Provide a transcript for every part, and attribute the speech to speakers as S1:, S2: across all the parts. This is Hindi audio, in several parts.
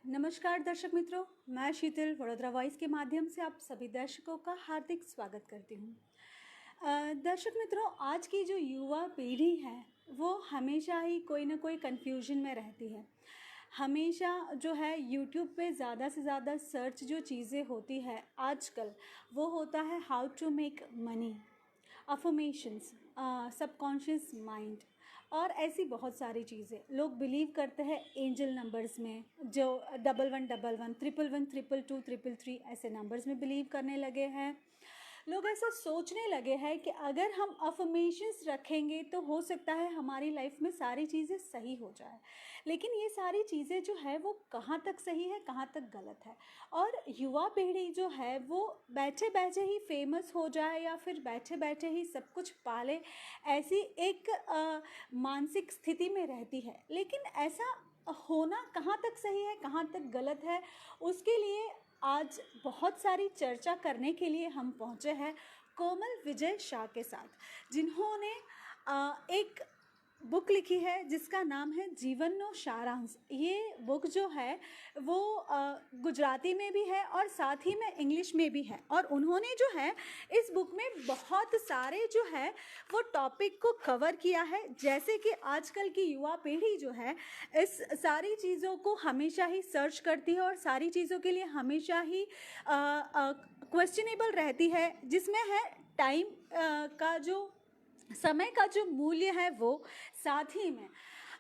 S1: नमस्कार दर्शक मित्रों, मैं शीतल वडोदरा वॉइस के माध्यम से आप सभी दर्शकों का हार्दिक स्वागत करती हूँ। दर्शक मित्रों, आज की जो युवा पीढ़ी है वो हमेशा ही कोई ना कोई कन्फ्यूजन में रहती है। हमेशा जो है यूट्यूब पे ज़्यादा से ज़्यादा सर्च जो चीज़ें होती है आजकल वो होता है how to make money, affirmations, subconscious mind और ऐसी बहुत सारी चीज़ें। लोग बिलीव करते हैं एंजल नंबर्स में, जो 1111, 111, 222, 333 ऐसे नंबर्स में बिलीव करने लगे हैं। लोग ऐसा सोचने लगे हैं कि अगर हम अफर्मेशंस रखेंगे तो हो सकता है हमारी लाइफ में सारी चीज़ें सही हो जाए। लेकिन ये सारी चीज़ें जो है वो कहाँ तक सही है, कहाँ तक गलत है। और युवा पीढ़ी जो है वो बैठे बैठे ही फेमस हो जाए या फिर बैठे बैठे ही सब कुछ पाले, ऐसी एक मानसिक स्थिति में रहती है। लेकिन ऐसा होना कहाँ तक सही है, कहाँ तक गलत है, उसके लिए आज बहुत सारी चर्चा करने के लिए हम पहुँचे हैं कोमल विजय शाह के साथ, जिन्होंने एक बुक लिखी है जिसका नाम है जीवननो सारांश। ये बुक जो है वो गुजराती में भी है और साथ ही में इंग्लिश में भी है। और उन्होंने जो है इस बुक में बहुत सारे जो है वो टॉपिक को कवर किया है, जैसे कि आजकल की युवा पीढ़ी जो है इस सारी चीज़ों को हमेशा ही सर्च करती है और सारी चीज़ों के लिए हमेशा ही क्वेश्चनेबल रहती है, जिसमें है टाइम का जो समय का जो मूल्य है वो। साथ ही में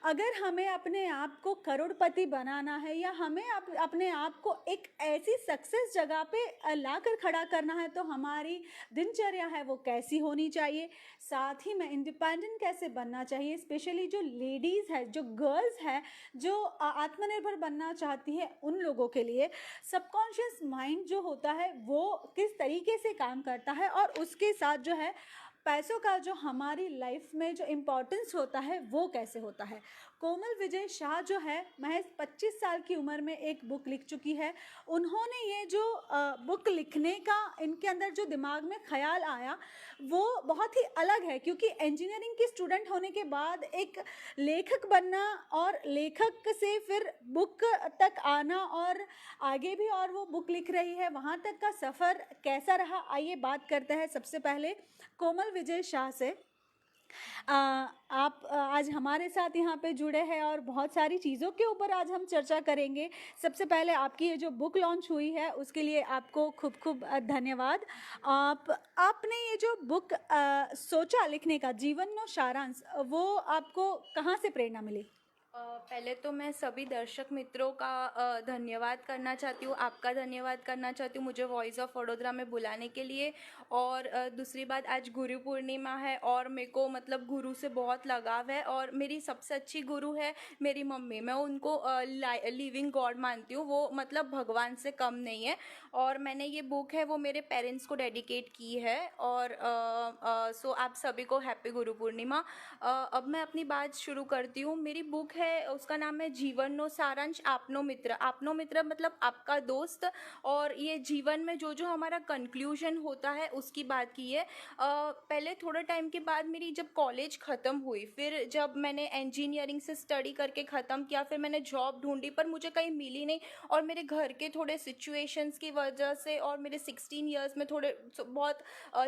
S1: अगर हमें अपने आप को करोड़पति बनाना है या हमें अपने आप को एक ऐसी सक्सेस जगह पे लाकर खड़ा करना है तो हमारी दिनचर्या है वो कैसी होनी चाहिए। साथ ही में इंडिपेंडेंट कैसे बनना चाहिए, स्पेशली जो लेडीज़ है, जो गर्ल्स है, जो आत्मनिर्भर बनना चाहती है, उन लोगों के लिए सबकॉन्शियस माइंड जो होता है वो किस तरीके से काम करता है और उसके साथ जो है पैसों का जो हमारी लाइफ में जो इम्पोर्टेंस होता है वो कैसे होता है। कोमल विजय शाह जो है महज 25 साल की उम्र में एक बुक लिख चुकी है। उन्होंने ये जो बुक लिखने का इनके अंदर जो दिमाग में ख्याल आया वो बहुत ही अलग है, क्योंकि इंजीनियरिंग की स्टूडेंट होने के बाद एक लेखक बनना और लेखक से फिर बुक तक आना और आगे भी और वो बुक लिख रही है, वहाँ तक का सफ़र कैसा रहा, आइए बात करते हैं सबसे पहले कोमल विजय शाह से। आप आज हमारे साथ यहाँ पे जुड़े हैं और बहुत सारी चीज़ों के ऊपर आज हम चर्चा करेंगे। सबसे पहले आपकी ये जो बुक लॉन्च हुई है उसके लिए आपको खूब खूब धन्यवाद। आपने ये जो बुक सोचा लिखने का, जीवनो सारांश, वो आपको कहाँ से प्रेरणा मिली?
S2: पहले तो मैं सभी दर्शक मित्रों का धन्यवाद करना चाहती हूँ, आपका धन्यवाद करना चाहती हूँ मुझे वॉइस ऑफ वडोदरा में बुलाने के लिए। और दूसरी बात, आज गुरु पूर्णिमा है और मेरे को मतलब गुरु से बहुत लगाव है और मेरी सबसे अच्छी गुरु है मेरी मम्मी। मैं उनको लिविंग गॉड मानती हूँ, वो मतलब भगवान से कम नहीं है। और मैंने ये बुक है वो मेरे पेरेंट्स को डेडिकेट की है। और सो आप सभी को हैप्पी गुरु पूर्णिमा। अब मैं अपनी बात शुरू करती हूँ। मेरी बुक है, उसका नाम है जीवनो सारांश आपनो मित्र। आपनो मित्र मतलब आपका दोस्त। और ये जीवन में जो जो हमारा कंक्लूजन होता है उसकी बात की है। पहले थोड़े टाइम के बाद मेरी जब कॉलेज ख़त्म हुई, फिर जब मैंने इंजीनियरिंग से स्टडी करके ख़त्म किया, फिर मैंने जॉब ढूंढी पर मुझे कहीं मिली नहीं। और मेरे घर के थोड़े सिचुएशंस की वजह से और मेरे 16 ईयर्स में थोड़े बहुत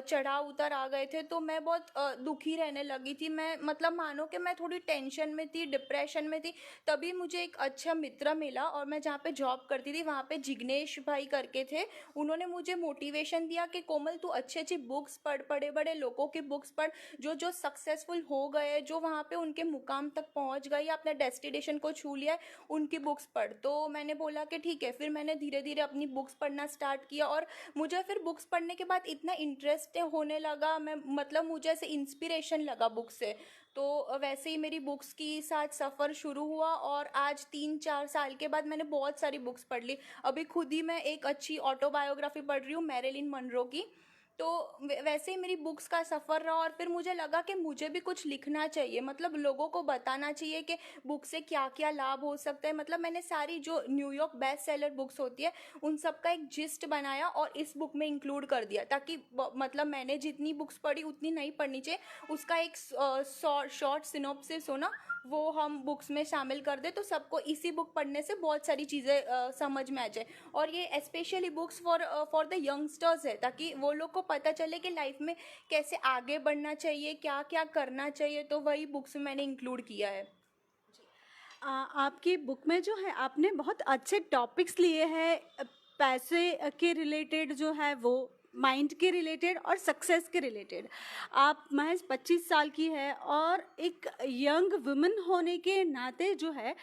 S2: चढ़ाव उतर आ गए थे, तो मैं बहुत दुखी रहने लगी थी। मैं मतलब मानो कि मैं थोड़ी टेंशन में थी, डिप्रेशन में थी। तभी मुझे एक अच्छा मित्र मिला और मैं जहाँ पे जॉब करती थी वहाँ पे जिग्नेश भाई करके थे। उन्होंने मुझे मोटिवेशन दिया कि कोमल तू अच्छी अच्छी बुक्स पढ़, बड़े बड़े लोगों की बुक्स पढ़ जो जो सक्सेसफुल हो गए, जो वहाँ पे उनके मुकाम तक पहुँच गए या अपने डेस्टिनेशन को छू लिया है, उनकी बुक्स पढ़। तो मैंने बोला कि ठीक है। फिर मैंने धीरे धीरे अपनी बुक्स पढ़ना स्टार्ट किया और मुझे फिर बुक्स पढ़ने के बाद इतना इंटरेस्ट होने लगा, मैं मतलब मुझे ऐसे इंस्पिरेशन लगा बुक से। तो वैसे ही मेरी बुक्स की साथ सफ़र शुरू हुआ और आज 3-4 साल के बाद मैंने बहुत सारी बुक्स पढ़ ली। अभी खुद ही मैं एक अच्छी ऑटोबायोग्राफी पढ़ रही हूँ मैरिलिन मनरो की। तो वैसे ही मेरी बुक्स का सफ़र रहा और फिर मुझे लगा कि मुझे भी कुछ लिखना चाहिए, मतलब लोगों को बताना चाहिए कि बुक से क्या क्या लाभ हो सकता है। मतलब मैंने सारी जो न्यूयॉर्क बेस्ट सेलर बुक्स होती है उन सब का एक जिस्ट बनाया और इस बुक में इंक्लूड कर दिया, ताकि मतलब मैंने जितनी बुक्स पढ़ी उतनी नहीं पढ़नी चाहिए, उसका एक शॉर्ट सिनॉप्सिस हो ना, वो हम बुक्स में शामिल कर दें, तो सबको इसी बुक पढ़ने से बहुत सारी चीज़ें समझ में आ जाए। और ये specially books for the youngsters है, ताकि वो लोग को पता चले कि लाइफ में कैसे आगे बढ़ना चाहिए, क्या क्या करना चाहिए। तो वही बुक्स में मैंने इंक्लूड किया है।
S1: आपकी बुक में जो है आपने बहुत अच्छे टॉपिक्स लिए हैं, पैसे के रिलेटेड जो है वो, माइंड के रिलेटेड और सक्सेस के रिलेटेड। आप महज 25 साल की है और एक यंग वुमन होने के नाते जो है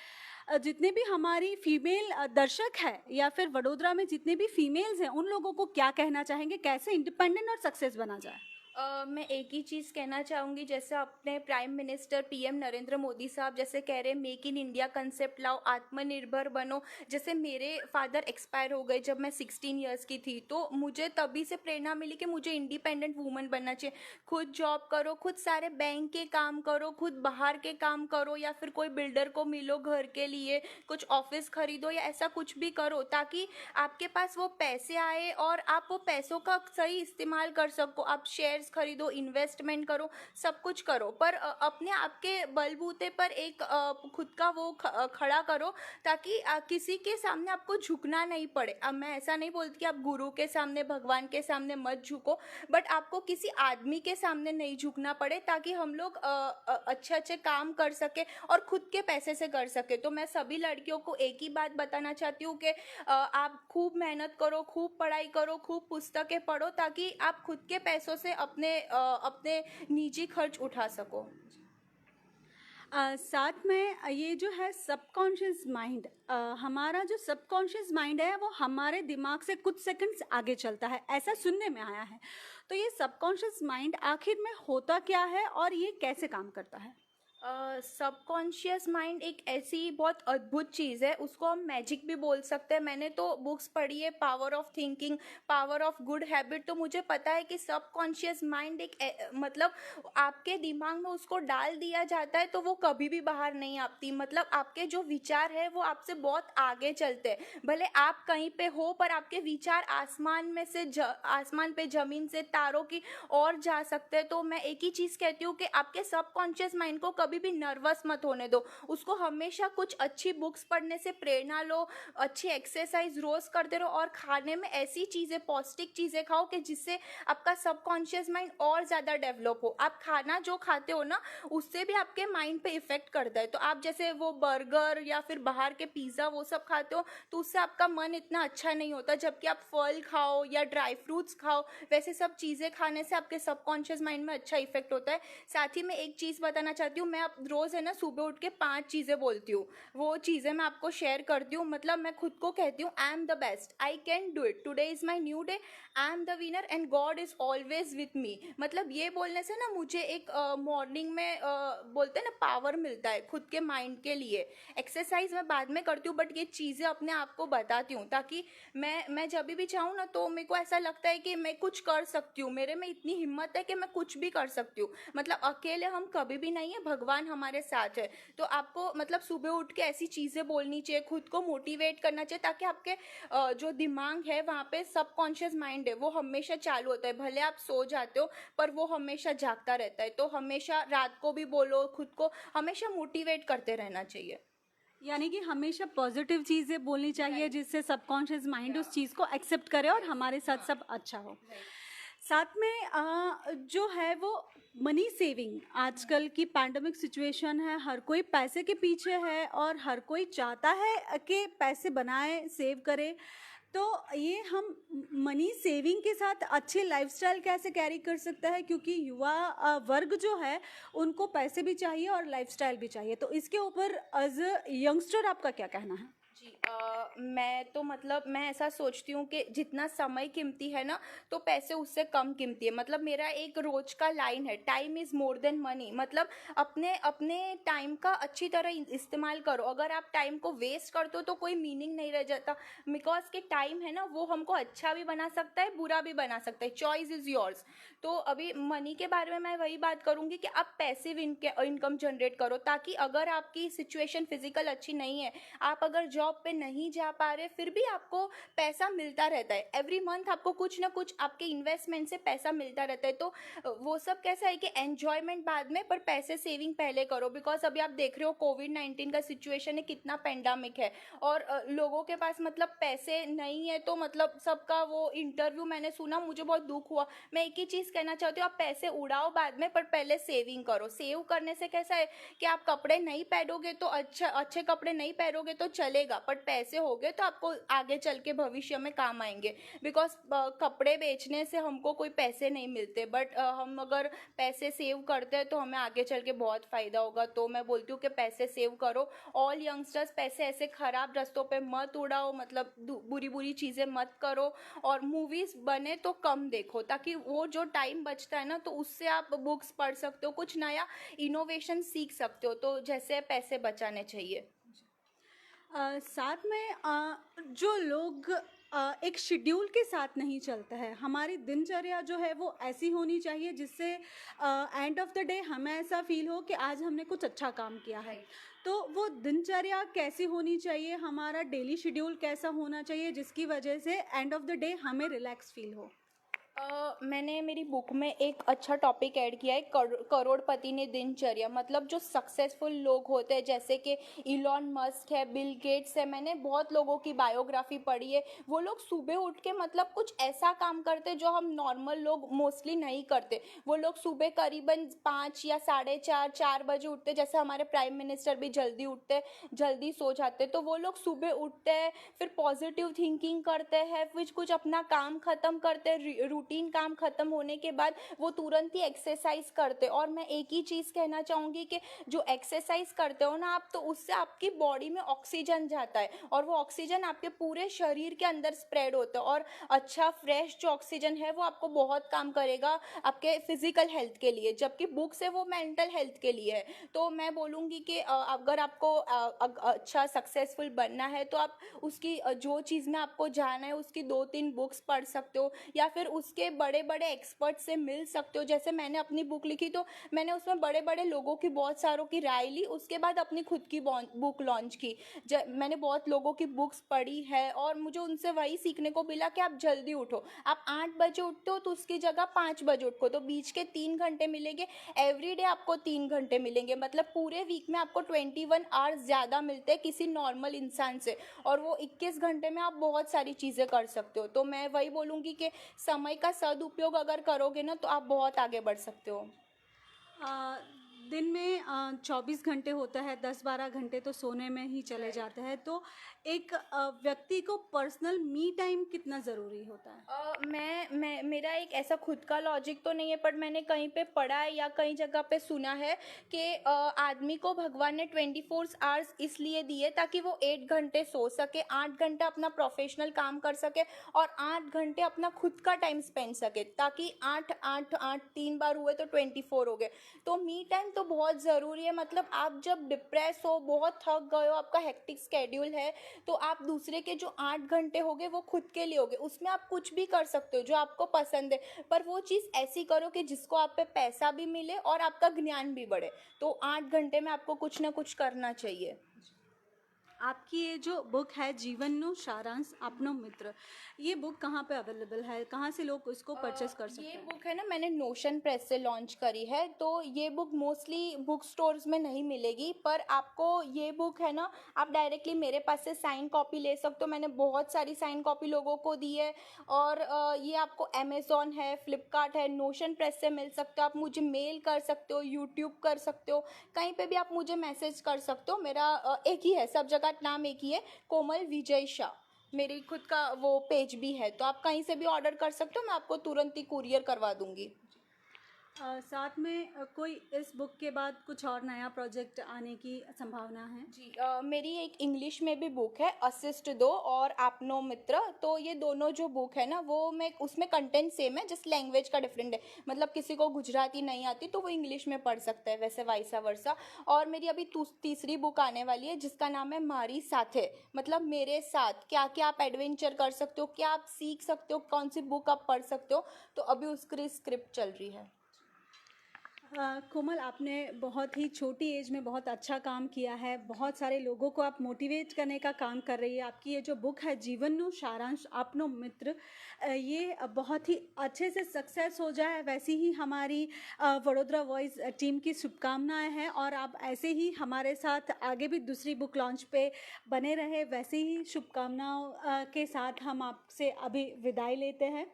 S1: जितने भी हमारी फीमेल दर्शक है या फिर वडोदरा में जितने भी फीमेल्स हैं उन लोगों को क्या कहना चाहेंगे, कैसे इंडिपेंडेंट और सक्सेस बना जाए?
S2: मैं एक ही चीज़ कहना चाहूँगी, जैसे अपने prime minister PM Narendra Modi साहब जैसे कह रहे हैं मेक इन इंडिया कंसेप्ट लाओ, आत्मनिर्भर बनो। जैसे मेरे फादर एक्सपायर हो गए जब मैं 16 इयर्स की थी, तो मुझे तभी से प्रेरणा मिली कि मुझे इंडिपेंडेंट वूमन बनना चाहिए। खुद जॉब करो, खुद सारे बैंक के काम करो, खुद बाहर के काम करो, या फिर कोई बिल्डर को मिलो घर के लिए, कुछ ऑफिस खरीदो या ऐसा कुछ भी करो, ताकि आपके पास वो पैसे आए और आप वो पैसों का सही इस्तेमाल कर सको। आप शेयर्स खरीदो, इन्वेस्टमेंट करो, सब कुछ करो, पर अपने आप के बलबूते पर एक खुद का वो खड़ा करो, ताकि किसी के सामने आपको झुकना नहीं पड़े। अब मैं ऐसा नहीं बोलती कि आप गुरु के सामने, भगवान के सामने मत झुको, बट आपको किसी आदमी के सामने नहीं झुकना पड़े, ताकि हम लोग अच्छे अच्छे काम कर सके और खुद के पैसे से कर सके। तो मैं सभी लड़कियों को एक ही बात बताना चाहती हूँ कि आप खूब मेहनत करो, खूब पढ़ाई करो, खूब पुस्तकें पढ़ो, ताकि आप खुद के पैसों से अपने निजी खर्च उठा सको।
S1: साथ में ये जो है सबकॉन्शियस माइंड, हमारा जो सबकॉन्शियस माइंड है वो हमारे दिमाग से कुछ सेकंड्स आगे चलता है, ऐसा सुनने में आया है। तो ये सबकॉन्शियस माइंड आखिर में होता क्या है और ये कैसे काम करता है?
S2: सबकॉन्शियस माइंड एक ऐसी बहुत अद्भुत चीज़ है, उसको हम मैजिक भी बोल सकते हैं। मैंने तो बुक्स पढ़ी है, power of thinking, power of good habit, तो मुझे पता है कि सबकॉन्शियस माइंड मतलब आपके दिमाग में उसको डाल दिया जाता है तो वो कभी भी बाहर नहीं आती। मतलब आपके जो विचार है वो आपसे बहुत आगे चलते हैं। भले आप कहीं पे हो, पर आपके विचार आसमान में से आसमान पे, जमीन से, तारों की ओर जा सकते हैं। तो मैं एक ही चीज़ कहती हूँ कि आपके सबकॉन्शियस माइंड को कभी भी नर्वस मत होने दो। उसको हमेशा कुछ अच्छी बुक्स पढ़ने से प्रेरणा लो, अच्छी एक्सरसाइज रोज करते रहो, और खाने में ऐसी चीज़ें, पौष्टिक चीज़ें खाओ कि जिससे आपका सबकॉन्शियस माइंड और ज़्यादा डेवलप हो। आप खाना जो खाते हो ना, उससे भी आपके माइंड पे इफेक्ट करता है। तो आप जैसे वो बर्गर या फिर बाहर के पिज़्ज़ा वो सब खाते हो, तो उससे आपका मन इतना अच्छा नहीं होता। जबकि आप फल खाओ या ड्राई फ्रूट्स खाओ, वैसे सब चीज़ें खाने से आपके सबकॉन्शियस माइंड में अच्छा इफेक्ट होता है। साथ ही मैं एक चीज़ बताना चाहती हूँ, मैं अब रोज़ है ना सुबह उठ के 5 चीज़ें बोलती हूँ। वो चीज़ें मैं आपको शेयर करती हूँ। मतलब मैं खुद को कहती हूँ, I am the best, I can do it, today is my new day, I am the winner and God is always with me. मतलब ये बोलने से ना मुझे एक मॉर्निंग में बोलते हैं ना पावर मिलता है खुद के माइंड के लिए। एक्सरसाइज मैं बाद में करती हूँ, बट ये चीज़ें अपने आप को बताती हूँ, ताकि मैं जब भी चाहूँ ना, तो मेरे को ऐसा लगता है कि मैं कुछ कर सकती हूँ, मेरे में इतनी हिम्मत है कि मैं कुछ भी कर सकती हूँ। मतलब अकेले हम कभी भी नहीं है, भगवान हमारे साथ है। तो आपको मतलब सुबह उठ के ऐसी चीज़ें बोलनी चाहिए, खुद को मोटिवेट करना चाहिए, ताकि आपके जो दिमाग है वहाँ पे सबकॉन्शियस माइंड है वो हमेशा चालू होता है। भले आप सो जाते हो, पर वो हमेशा जागता रहता है। तो हमेशा रात को भी बोलो, खुद को हमेशा मोटिवेट करते रहना चाहिए।
S1: यानी कि हमेशा पॉजिटिव चीज़ें बोलनी चाहिए जिससे सबकॉन्शियस माइंड उस चीज़ को एक्सेप्ट करे और हमारे साथ सब अच्छा हो। साथ में जो है वो मनी सेविंग, आजकल की पैंडमिक सिचुएशन है, हर कोई पैसे के पीछे है और हर कोई चाहता है कि पैसे बनाए, सेव करे। तो ये हम मनी सेविंग के साथ अच्छे लाइफस्टाइल कैसे कैरी कर सकता है, क्योंकि युवा वर्ग जो है उनको पैसे भी चाहिए और लाइफस्टाइल भी चाहिए। तो इसके ऊपर एज अ यंगस्टर आपका क्या कहना है?
S2: जी, मैं तो मतलब मैं ऐसा सोचती हूँ कि जितना समय कीमती है ना, तो पैसे उससे कम कीमती है। मतलब मेरा एक रोज का लाइन है, time is more than money. मतलब अपने अपने टाइम का अच्छी तरह इस्तेमाल करो। अगर आप टाइम को वेस्ट करते हो तो कोई मीनिंग नहीं रह जाता। बिकॉज के टाइम है ना, वो हमको अच्छा भी बना सकता है, बुरा भी बना सकता है। Choice is yours. तो अभी मनी के बारे में मैं वही बात करूँगी कि आप पैसिव इनकम जनरेट करो, ताकि अगर आपकी सिचुएशन फिजिकल अच्छी नहीं है, आप अगर जॉब पे नहीं जा पा रहे फिर भी आपको पैसा मिलता रहता है, एवरी मंथ आपको कुछ ना कुछ आपके इन्वेस्टमेंट से पैसा मिलता रहता है। तो वो सब कैसा है कि एन्जॉयमेंट बाद में, पर पैसे सेविंग पहले करो। बिकॉज अभी आप देख रहे हो कोविड-19 का सिचुएशन है, कितना पेंडेमिक है और लोगों के पास मतलब पैसे नहीं है, तो मतलब सबका वो इंटरव्यू मैंने सुना, मुझे बहुत दुख हुआ। मैं एक ही चीज़ कहना चाहती हूँ, आप पैसे उड़ाओ बाद में, पर पहले सेविंग करो। सेव करने से कैसा है कि आप कपड़े नहीं पहनोगे तो अच्छे कपड़े नहीं पहनोगे तो चलेगा, पर पैसे हो गए तो आपको आगे चल के भविष्य में काम आएंगे। बिकॉज कपड़े बेचने से हमको कोई पैसे नहीं मिलते, बट हम अगर पैसे सेव करते हैं तो हमें आगे चल के बहुत फ़ायदा होगा। तो मैं बोलती हूँ कि पैसे सेव करो। ऑल यंगस्टर्स, पैसे ऐसे ख़राब रास्तों पे मत उड़ाओ, मतलब बुरी बुरी चीज़ें मत करो, और मूवीज़ बने तो कम देखो, ताकि वो जो टाइम बचता है ना, तो उससे आप बुक्स पढ़ सकते हो, कुछ नया इनोवेशन सीख सकते हो। तो जैसे पैसे बचाने चाहिए।
S1: साथ में जो लोग एक शेड्यूल के साथ नहीं चलता है, हमारी दिनचर्या जो है वो ऐसी होनी चाहिए जिससे एंड ऑफ द डे हमें ऐसा फील हो कि आज हमने कुछ अच्छा काम किया है। तो वो दिनचर्या कैसी होनी चाहिए, हमारा डेली शेड्यूल कैसा होना चाहिए जिसकी वजह से एंड ऑफ द डे हमें रिलैक्स फील हो।
S2: मैंने मेरी बुक में एक अच्छा टॉपिक ऐड किया है, करोड़पति ने दिनचर्या। मतलब जो सक्सेसफुल लोग होते हैं, जैसे कि इलॉन मस्क है, बिल गेट्स है, मैंने बहुत लोगों की बायोग्राफी पढ़ी है। वो लोग सुबह उठ के मतलब कुछ ऐसा काम करते हैं जो हम नॉर्मल लोग मोस्टली नहीं करते। वो लोग सुबह करीबन 5 या 4:30 बजे उठते, जैसे हमारे प्राइम मिनिस्टर भी जल्दी उठते, जल्दी सो जाते। तो वो लोग सुबह उठते हैं, फिर पॉजिटिव थिंकिंग करते हैं, फिर कुछ अपना काम खत्म करते हैं, रूटीन काम खत्म होने के बाद वो तुरंत ही एक्सरसाइज करते। और मैं एक ही चीज़ कहना चाहूँगी कि जो एक्सरसाइज करते हो ना आप, तो उससे आपकी बॉडी में ऑक्सीजन जाता है, और वो ऑक्सीजन आपके पूरे शरीर के अंदर स्प्रेड होता है, और अच्छा फ्रेश जो ऑक्सीजन है वो आपको बहुत काम करेगा आपके फिजिकल हेल्थ के लिए, जबकि बुक्स है वो मेंटल हेल्थ के लिए है। तो मैं बोलूँगी कि अगर आपको अच्छा सक्सेसफुल बनना है तो आप उसकी जो चीज़ में आपको जाना है उसकी 2-3 बुक्स पढ़ सकते हो, या फिर उसके बड़े बड़े एक्सपर्ट से मिल सकते हो। जैसे मैंने अपनी बुक लिखी तो मैंने उसमें बड़े बड़े लोगों की, बहुत सारों की राय ली, उसके बाद अपनी खुद की बुक लॉन्च की। मैंने बहुत लोगों की बुक्स पढ़ी है और मुझे उनसे वही सीखने को मिला कि आप जल्दी उठो। आप 8 बजे उठते हो तो उसकी जगह 5 बजे उठो, तो बीच के 3 घंटे मिलेंगे। एवरीडे आपको 3 घंटे मिलेंगे, मतलब पूरे वीक में आपको 21 आवर्स ज़्यादा मिलते हैं किसी नॉर्मल इंसान से, और वो 21 घंटे में आप बहुत सारी चीज़ें कर सकते हो। तो मैं वही बोलूँगी कि समय का सदुपयोग अगर करोगे ना तो आप बहुत आगे बढ़ सकते हो।
S1: आ, दिन में 24 घंटे होता है, 10-12 घंटे तो सोने में ही चले
S2: Right.
S1: जाते हैं। तो एक व्यक्ति को पर्सनल मी टाइम कितना ज़रूरी होता है?
S2: मैं मेरा एक ऐसा खुद का लॉजिक तो नहीं है, पर मैंने कहीं पे पढ़ा है या कई जगह पे सुना है कि आदमी को भगवान ने 24 आवर्स इसलिए दिए ताकि वो 8 घंटे सो सके, 8 घंटे अपना प्रोफेशनल काम कर सके, और 8 घंटे अपना खुद का टाइम स्पेंड सके, ताकि 8 8 8 3 बार हुए तो 24 हो गए। तो मी टाइम तो बहुत ज़रूरी है। मतलब आप जब डिप्रेस हो, बहुत थक गए हो, आपका हेक्टिक स्केड्यूल है, तो आप दूसरे के जो 8 घंटे हो गए वो खुद के लिए हो गए, उसमें आप कुछ भी कर सकते हो जो आपको पसंद है, पर वो चीज़ ऐसी करो कि जिसको आप पे पैसा भी मिले और आपका ज्ञान भी बढ़े। तो 8 घंटे में आपको कुछ ना कुछ करना चाहिए।
S1: आपकी ये जो बुक है जीवननो सारांश अपनो मित्र, ये बुक कहाँ पे अवेलेबल है, कहाँ से लोग इसको परचेस कर सकते
S2: ये
S1: हैं?
S2: बुक है ना, मैंने नोशन प्रेस से लॉन्च करी है। तो ये बुक मोस्टली बुक स्टोर्स में नहीं मिलेगी, पर आपको ये बुक है ना, आप डायरेक्टली मेरे पास से साइन कॉपी ले सकते हो। मैंने बहुत सारी साइन कॉपी लोगों को दी है, और ये आपको अमेज़ॉन है, फ्लिपकार्ट है, नोशन प्रेस से मिल सकते हो। आप मुझे मेल कर सकते हो, यूट्यूब कर सकते हो, कहीं पे भी आप मुझे मैसेज कर सकते हो। मेरा एक ही है, सब जगह नाम एक ही है, कोमल विजय शाह। मेरी खुद का वो पेज भी है, तो आप कहीं से भी ऑर्डर कर सकते हो, मैं आपको तुरंत ही कुरियर करवा दूंगी।
S1: साथ में कोई इस बुक के बाद कुछ और नया प्रोजेक्ट आने की संभावना है?
S2: जी, मेरी एक इंग्लिश में भी बुक है, असिस्ट दो और आपनो मित्र। तो ये दोनों जो बुक है ना, वो मैं उसमें कंटेंट सेम है, जस्ट लैंग्वेज का डिफरेंट है। मतलब किसी को गुजराती नहीं आती तो वो इंग्लिश में पढ़ सकता है, वैसे वाइसा वर्सा। और मेरी अभी तीसरी बुक आने वाली है जिसका नाम है मारी साथे, मतलब मेरे साथ क्या क्या आप एडवेंचर कर सकते हो, क्या आप सीख सकते हो, कौन सी बुक आप पढ़ सकते हो। तो अभी उसकी स्क्रिप्ट चल रही है।
S1: कोमल, आपने बहुत ही छोटी एज में बहुत अच्छा काम किया है। बहुत सारे लोगों को आप मोटिवेट करने का काम कर रही है। आपकी ये जो बुक है जीवननो सारांश आपनो मित्र, ये बहुत ही अच्छे से सक्सेस हो जाए, वैसी ही हमारी वडोदरा वॉइस टीम की शुभकामनाएं हैं। और आप ऐसे ही हमारे साथ आगे भी दूसरी बुक लॉन्च पे बने रहे, वैसे ही शुभकामनाओं के साथ हम आपसे अभी विदाई लेते हैं।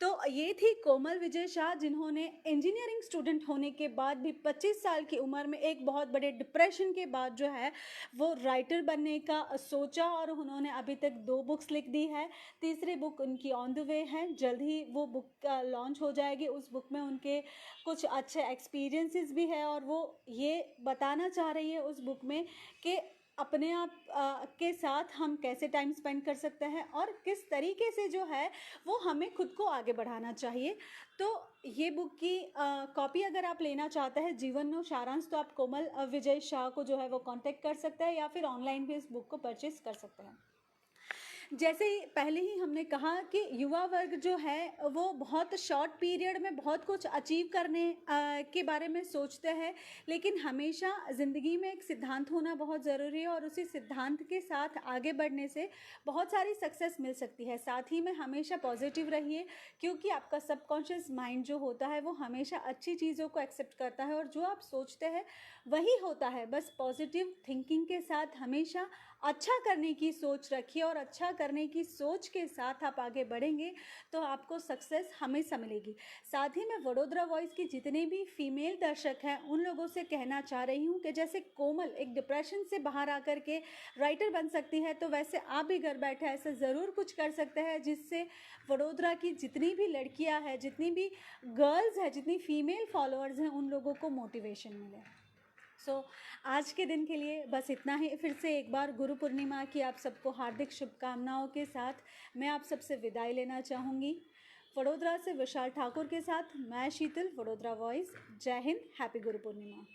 S1: तो ये थी कोमल विजय शाह, जिन्होंने इंजीनियरिंग स्टूडेंट होने के बाद भी 25 साल की उम्र में एक बहुत बड़े डिप्रेशन के बाद जो है वो राइटर बनने का सोचा, और उन्होंने अभी तक 2 बुक्स लिख दी है। तीसरी बुक उनकी ऑन द वे है, जल्द ही वो बुक लॉन्च हो जाएगी। उस बुक में उनके कुछ अच्छे एक्सपीरियंसेस भी है, और वो ये बताना चाह रही है उस बुक में कि अपने आप के साथ हम कैसे टाइम स्पेंड कर सकते हैं और किस तरीके से जो है वो हमें खुद को आगे बढ़ाना चाहिए। तो ये बुक की कॉपी अगर आप लेना चाहते हैं जीवनो सारांश, तो आप कोमल विजय शाह को जो है वो कांटेक्ट कर सकते हैं, या फिर ऑनलाइन भी इस बुक को परचेस कर सकते हैं। जैसे ही पहले ही हमने कहा कि युवा वर्ग जो है वो बहुत शॉर्ट पीरियड में बहुत कुछ अचीव करने के बारे में सोचते हैं, लेकिन हमेशा ज़िंदगी में एक सिद्धांत होना बहुत ज़रूरी है, और उसी सिद्धांत के साथ आगे बढ़ने से बहुत सारी सक्सेस मिल सकती है। साथ ही में हमेशा पॉजिटिव रहिए, क्योंकि आपका सबकॉन्शियस माइंड जो होता है वो हमेशा अच्छी चीज़ों को एक्सेप्ट करता है, और जो आप सोचते हैं वही होता है। बस पॉजिटिव थिंकिंग के साथ हमेशा अच्छा करने की सोच रखिए, और अच्छा करने की सोच के साथ आप आगे बढ़ेंगे तो आपको सक्सेस हमेशा मिलेगी। साथ ही मैं वडोदरा वॉइस की जितने भी फीमेल दर्शक हैं उन लोगों से कहना चाह रही हूँ कि जैसे कोमल एक डिप्रेशन से बाहर आकर के राइटर बन सकती है, तो वैसे आप भी घर बैठे ऐसे ज़रूर कुछ कर सकते हैं जिससे वडोदरा की जितनी भी लड़कियाँ हैं, जितनी भी गर्ल्स हैं, जितनी फीमेल फॉलोअर्स हैं, उन लोगों को मोटिवेशन मिले। आज के दिन के लिए बस इतना ही। फिर से एक बार गुरु पूर्णिमा की आप सबको हार्दिक शुभकामनाओं के साथ मैं आप सबसे विदाई लेना चाहूँगी। वडोदरा से विशाल ठाकुर के साथ मैं शीतल, वडोदरा वॉइस। जय हिंद, हैप्पी गुरु पूर्णिमा।